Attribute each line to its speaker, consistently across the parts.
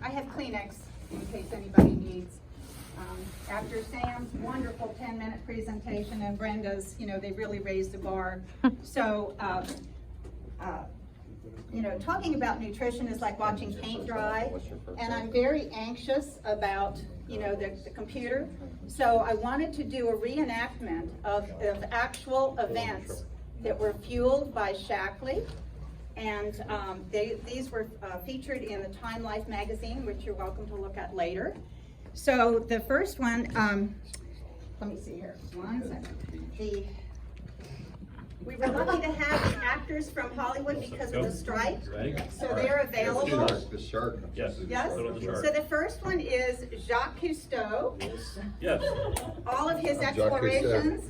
Speaker 1: I have Kleenex in case anybody needs. After Sam's wonderful 10-minute presentation and Brenda's, you know, they really raised the bar. So, you know, talking about nutrition is like watching paint dry, and I'm very anxious about, you know, the computer. So I wanted to do a reenactment of actual events that were fueled by Shaklee. And these were featured in the Time Life magazine, which you're welcome to look at later. So the first one, let me see here, 1 second. We were lucky to have the actors from Hollywood because of the strike, so they're available.
Speaker 2: The shark.
Speaker 3: Yes.
Speaker 1: Yes? So the first one is Jacques Cousteau.
Speaker 3: Yes.
Speaker 1: All of his
Speaker 2: Jacques
Speaker 1: explorations.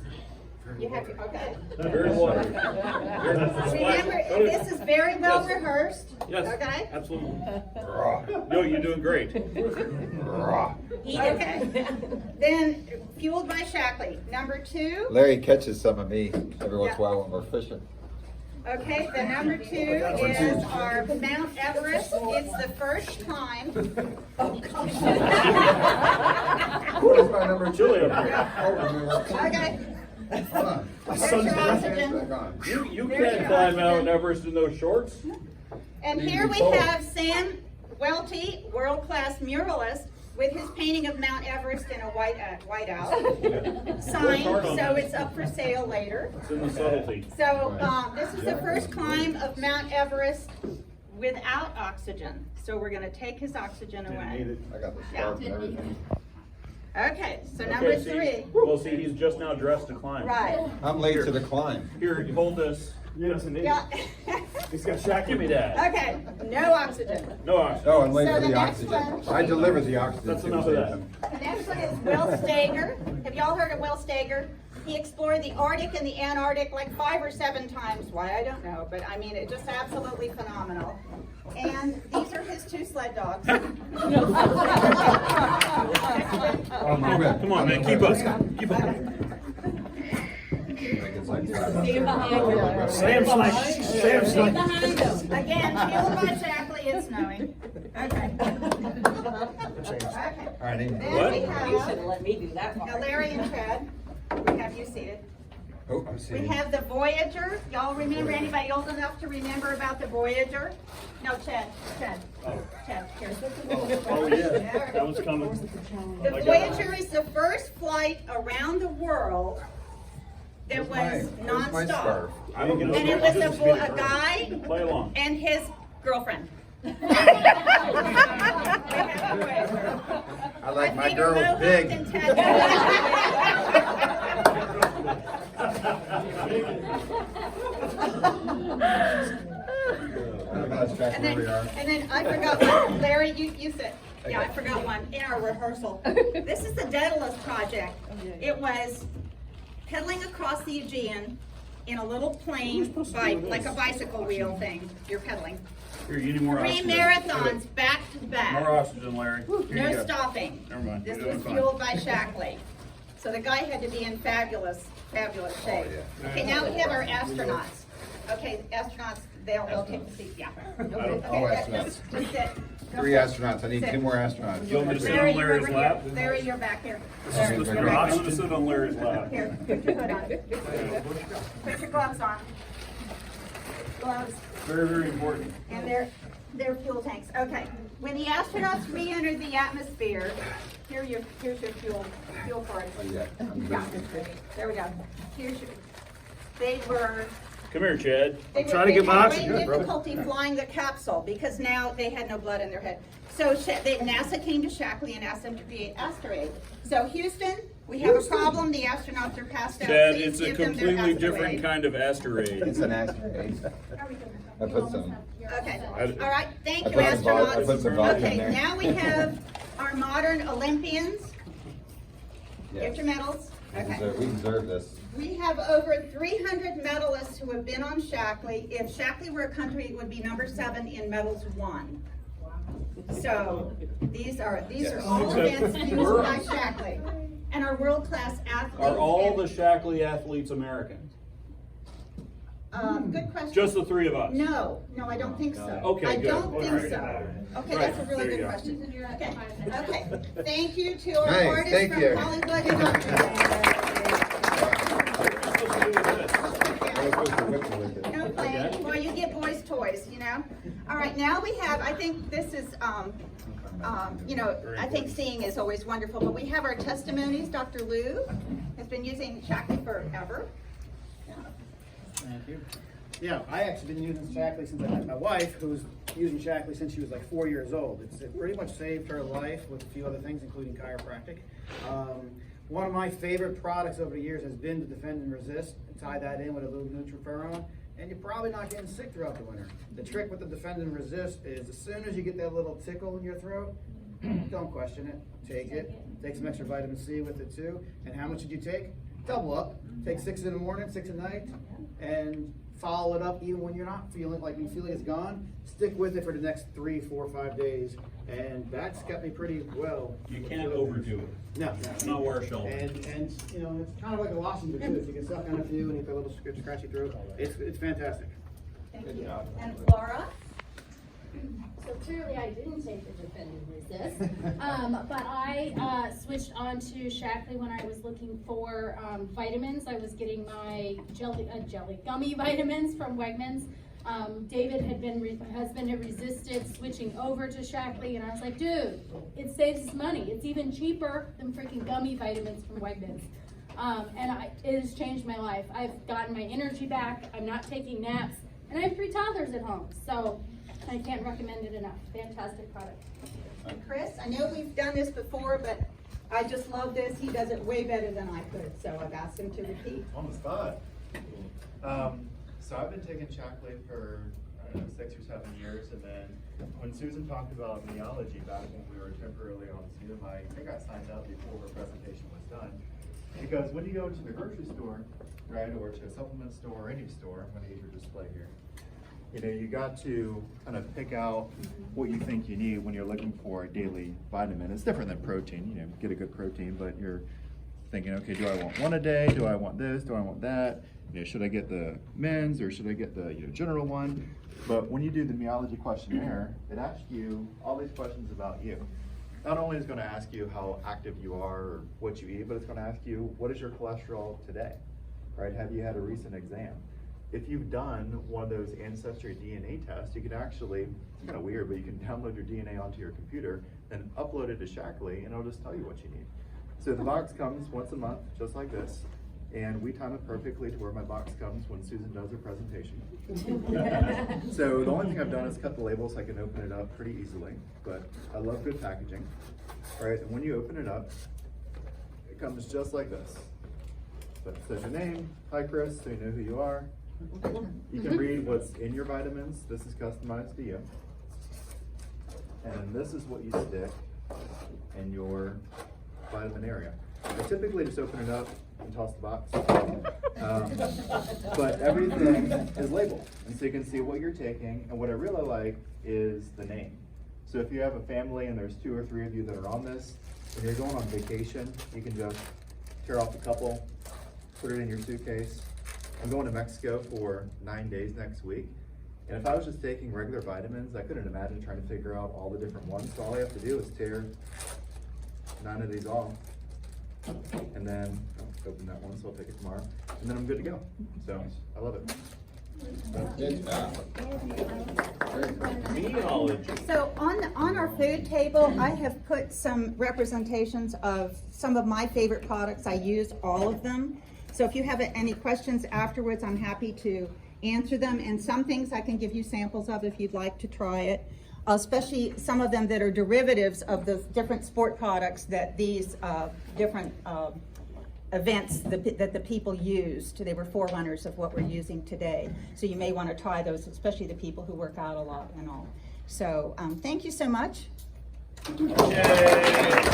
Speaker 1: You have, okay.
Speaker 3: Very well.
Speaker 1: Remember, this is very well rehearsed.
Speaker 3: Yes.
Speaker 1: Okay?
Speaker 3: Absolutely. No, you're doing great.
Speaker 1: Okay. Then, fueled by Shaklee. Number 2.
Speaker 2: Larry catches some of me every once in a
Speaker 1: Yeah.
Speaker 2: while when we're fishing.
Speaker 1: Okay, the number 2 is our Mount Everest. It's the first time.
Speaker 2: What is my number 2?
Speaker 3: Chili over here.
Speaker 1: Okay.
Speaker 2: My
Speaker 1: There's your oxygen.
Speaker 3: You can't climb Mount Everest in those shorts.
Speaker 1: And here we have Sam Welty, world-class muralist, with his painting of Mount Everest in a whiteout sign, so it's up for sale later.
Speaker 3: It's in the subtlety.
Speaker 1: So this is the first climb of Mount Everest without oxygen. So we're going to take his oxygen away.
Speaker 2: I got the scarf and everything.
Speaker 1: Okay, so number
Speaker 3: Okay, see,
Speaker 1: 3.
Speaker 3: well, see, he's just now dressed to climb.
Speaker 1: Right.
Speaker 2: I'm late to the climb.
Speaker 3: Here, you hold this.
Speaker 1: Yeah.
Speaker 3: He's got Shaq. Give me that.
Speaker 1: Okay, no oxygen.
Speaker 3: No oxygen.
Speaker 2: Oh, I'm late
Speaker 1: So
Speaker 2: for
Speaker 1: the
Speaker 2: the
Speaker 1: next
Speaker 2: oxygen.
Speaker 1: one-
Speaker 2: I delivered the oxygen.
Speaker 3: That's
Speaker 2: to
Speaker 3: enough of that.
Speaker 1: The next one is Will Steger. Have y'all heard of Will Steger? He explored the Arctic and the Antarctic like 5 or 7 times. Why, I don't know, but I mean, it's just absolutely phenomenal. And these are his 2 sled dogs.
Speaker 3: Come on, man. Keep up. Keep up.
Speaker 4: Sam's like.
Speaker 1: Again, fueled by Shaklee, it's snowing. Okay. Okay.
Speaker 2: All right, Amy.
Speaker 1: Then we
Speaker 5: You should
Speaker 1: have,
Speaker 5: have let me do that
Speaker 1: now
Speaker 5: part.
Speaker 1: Larry and Chad, we have you seated.
Speaker 2: Oh, I'm
Speaker 1: We
Speaker 2: seeing.
Speaker 1: have the Voyager. Y'all remember, anybody old enough to remember about the Voyager? No, Chad, here.
Speaker 3: Oh, yeah. That was coming.
Speaker 1: The Voyager is the first flight around the world that was
Speaker 2: Where's my
Speaker 1: nonstop.
Speaker 2: scarf?
Speaker 3: I don't get
Speaker 1: And it was a guy
Speaker 3: Play along.
Speaker 1: and his girlfriend.
Speaker 2: I like my
Speaker 1: think
Speaker 2: girls
Speaker 1: Mohawk
Speaker 2: big.
Speaker 1: and tattooed.
Speaker 2: I lost track
Speaker 1: And
Speaker 2: where we are.
Speaker 1: then I forgot one. Larry, you said, yeah, I forgot one in our rehearsal. This is the Daedalus Project. It was pedaling across the Aegean in a little plane by like a bicycle wheel thing. You're pedaling.
Speaker 3: Here, you need more
Speaker 1: 3
Speaker 3: oxygen.
Speaker 1: marathons back to
Speaker 3: More
Speaker 1: back.
Speaker 3: oxygen, Larry. Here you
Speaker 1: No
Speaker 3: go.
Speaker 1: stopping.
Speaker 3: Never mind.
Speaker 1: This
Speaker 3: You're doing
Speaker 1: was
Speaker 3: fine.
Speaker 1: fueled by Shaklee. So the guy had to be in fabulous shape. Okay, now we have our astronauts. Okay, astronauts, they'll take the seat, yeah. Okay,
Speaker 2: astronauts.
Speaker 1: just sit.
Speaker 2: 3 astronauts. I need
Speaker 1: Sit.
Speaker 2: 2 more astronauts.
Speaker 3: You want me to sit
Speaker 1: Larry,
Speaker 3: on
Speaker 1: you're
Speaker 3: Larry's
Speaker 1: over
Speaker 3: lap?
Speaker 1: here. Larry, you're back here.
Speaker 2: Larry,
Speaker 1: You're
Speaker 2: you're
Speaker 1: back
Speaker 3: I'm gonna sit on Larry's lap.
Speaker 1: here. Put your hood on. Put your gloves on. Gloves.
Speaker 3: Very, very important.
Speaker 1: And they're fuel tanks. Okay. When the astronauts re-entered the atmosphere, here's your fuel for it.
Speaker 2: Yeah.
Speaker 1: Yeah. There we go. They were
Speaker 3: Come here, Chad.
Speaker 1: they
Speaker 4: trying to get my
Speaker 1: had
Speaker 4: oxygen,
Speaker 1: great
Speaker 4: brother.
Speaker 1: difficulty flying the capsule because now they had no blood in their head. So NASA came to Shaklee and asked them to create asteroid. So Houston, we have a problem. The astronauts are passed out.
Speaker 3: Chad,
Speaker 1: Please
Speaker 3: it's a
Speaker 1: give them their
Speaker 3: completely
Speaker 1: asteroid.
Speaker 3: different kind of asteroid.
Speaker 2: It's an asteroid. I put some.
Speaker 1: Okay, all right, thank
Speaker 2: I
Speaker 1: you,
Speaker 2: put some vodka- I put some vodka in
Speaker 1: astronauts. Okay,
Speaker 2: there.
Speaker 1: now we have our modern Olympians. Get
Speaker 2: Yes.
Speaker 1: your medals. Okay.
Speaker 2: We deserve this.
Speaker 1: We have over 300 medalists who have been on Shaklee. If Shaklee were a country, it would be number 7 in medals won. So these are all events fueled by Shaklee. And our world-class athletes.
Speaker 3: Are all
Speaker 1: and-
Speaker 3: the Shaklee athletes Americans?
Speaker 1: Good question.
Speaker 3: Just the three of us?
Speaker 1: No, I don't think so.
Speaker 3: Okay,
Speaker 1: I
Speaker 3: good.
Speaker 1: don't think
Speaker 3: Alright.
Speaker 1: so. Okay,
Speaker 3: Right,
Speaker 1: that's a really
Speaker 3: there you
Speaker 1: good
Speaker 3: go.
Speaker 1: question. Okay. Thank you to our
Speaker 2: Nice,
Speaker 1: artists
Speaker 2: thank
Speaker 1: from
Speaker 2: you.
Speaker 1: Hollywood and Okay, well, you get boys' toys, you know? All right, now we have, I think this is, I think seeing is always wonderful, but we have our testimonies. Dr. Lou has been using Shaklee forever.
Speaker 4: Thank you. Yeah, I actually been using Shaklee since I met my wife, who's using Shaklee since she was like 4 years old. It pretty much saved her life with a few other things, including chiropractic. One of my favorite products over the years has been the Defend and Resist. Tie that in with a little Nutriferon, and you're probably not getting sick throughout the winter. The trick with the Defend and Resist is as soon as you get that little tickle in your throat, don't question it. Take it. Take some extra vitamin C with it too. And how much did you take? Double up. Take 6 in the morning, 6 at night, and follow it up even when you're not feeling like you feel like it's gone. Stick with it for the next 3, 4, 5 days, and that's kept me pretty well.
Speaker 3: You can't overdo it.
Speaker 4: No,
Speaker 3: It's not worth showing.
Speaker 4: and you know, it's kind of like a lozenge too. If you can suck on a few and you feel a little scratchy throat, it's fantastic.
Speaker 1: Thank you. And Laura?
Speaker 5: So clearly I didn't take the Defend and Resist, but I switched on to Shaklee when I was looking for vitamins. I was getting my jelly gummy vitamins from Wegmans. David husband had resisted switching over to Shaklee, and I was like, dude, it saves us money. It's even cheaper than freaking gummy vitamins from Wegmans. It has changed my life. I've gotten my energy back. I'm not taking naps, and I have 3 toddlers at home, so I can't recommend it enough. Fantastic product.
Speaker 1: And Chris, I know we've done this before, but I just love this. He does it way better than I could, so I've asked him to repeat.
Speaker 6: On the spot. So I've been taking Shaklee for, I don't know, 6 or 7 years, and then when Susan talked about meology back when we were temporarily on Zoom, I think I signed up before her presentation was done. Because when you go to the grocery store, right, or to a supplement store or any store, I'm gonna use your display here. You know, you got to kind of pick out what you think you need when you're looking for a daily vitamin. It's different than protein, you know, get a good protein, but you're thinking, okay, do I want one a day? Do I want this? Do I want that? You know, should I get the men's or should I get the general one? But when you do the meology questionnaire, it asks you all these questions about you. Not only is it going to ask you how active you are or what you eat, but it's going to ask you, what is your cholesterol today? Right? Have you had a recent exam? If you've done one of those ancestry DNA tests, you can actually, it's kind of weird, but you can download your DNA onto your computer and upload it to Shaklee, and it'll just tell you what you need. So the box comes once a month, just like this, and we time it perfectly to where my box comes when Susan does her presentation. So the only thing I've done is cut the label so I can open it up pretty easily, but I love good packaging. All right, and when you open it up, it comes just like this. So it says your name, hi Chris, so you know who you are. You can read what's in your vitamins. This is customized to you. And this is what you stick in your vitamin area. I typically just open it up and toss the box. But everything is labeled. And so you can see what you're taking. And what I really like is the name. So if you have a family and there's 2 or 3 of you that are on this, and you're going on vacation, you can just tear off a couple, put it in your suitcase. I'm going to Mexico for 9 days next week. And if I was just taking regular vitamins, I couldn't imagine trying to figure out all the different ones. So all I have to do is tear 9 of these off. And then open that one, so I'll take it tomorrow. And then I'm good to go. So I love it.
Speaker 2: Good job.
Speaker 3: Meology.
Speaker 1: So on our food table, I have put some representations of some of my favorite products. I use all of them. So if you have any questions afterwards, I'm happy to answer them. And some things I can give you samples of if you'd like to try it, especially some of them that are derivatives of the different sport products that these different events that the people used. They were forerunners of what we're using today. So you may want to try those, especially the people who work out a lot and all. So thank you so much.
Speaker 3: Yay.